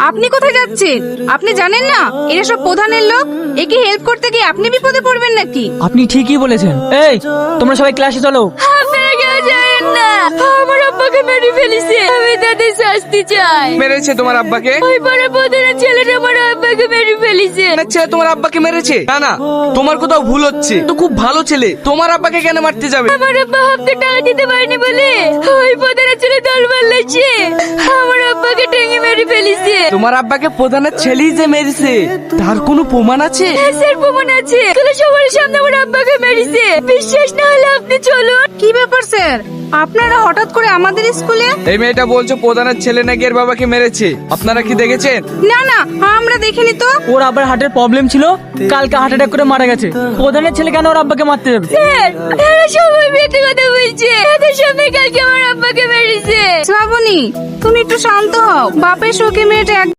আপনি কোথায় যাচ্ছেন? আপনি জানেন না এরা সব প্রধানের লোক? একে হেল্প করতে গিয়ে আপনি বিপদে পড়বেন নাকি? আপনি ঠিকই বলেছেন। এই তোমরা সবাই ক্লাসে চলো। আপনারা কেউ যাবেন না, আমার আব্বাকে মেরে ফেলেছে, আমি তাদের শাস্তি চাই। মেরেছে তোমার আব্বাকে? ওই বড় প্রধানের ছেলেটা আমার আব্বাকে মেরে ফেলেছে। আপনার ছেলে তোমার আব্বাকে মেরেছে? না না, তোমার কোথাও ভুল হচ্ছে। তো খুব ভালো ছেলে, তোমার আব্বাকে কেন মারতে যাবে? আমার আব্বা হাফতে টাকা দিতে পারেনি বলে ওই প্রধানের ছেলে দলবল লাগছে, আমার আব্বাকে টেঙে মেরে ফেলেছে। তোমার আব্বাকে প্রধানের ছেলেই যে মেরেছে তার কোনো প্রমাণ আছে? হ্যাঁ স্যার, প্রমাণ আছে। তাহলে সবার সামনে আমার আব্বাকে মেরেছে, বিশ্বাস না হলে আপনি চলুন। কি ব্যাপার স্যার, আপনারা হঠাৎ করে আমাদের স্কুলে? এই মেয়েটা বলছো প্রধানের ছেলে নাকি এর বাবাকে মেরেছে, আপনারা কি দেখেছেন? না না, আমরা দেখিনি তো। ওর আবার হার্টের প্রবলেম ছিল, কালকে হার্ট অ্যাটাক করে মারা গেছে। প্রধানের ছেলে কেন ওর আব্বাকে মারতে যাবে? স্যার, এরা সবাই মিথ্যে কথা বলছে, এদের সামনে কালকে আমার আব্বাকে মেরেছে। শ্রাবণী, তুমি একটু শান্ত হও। বাপের শোকে মেয়েটা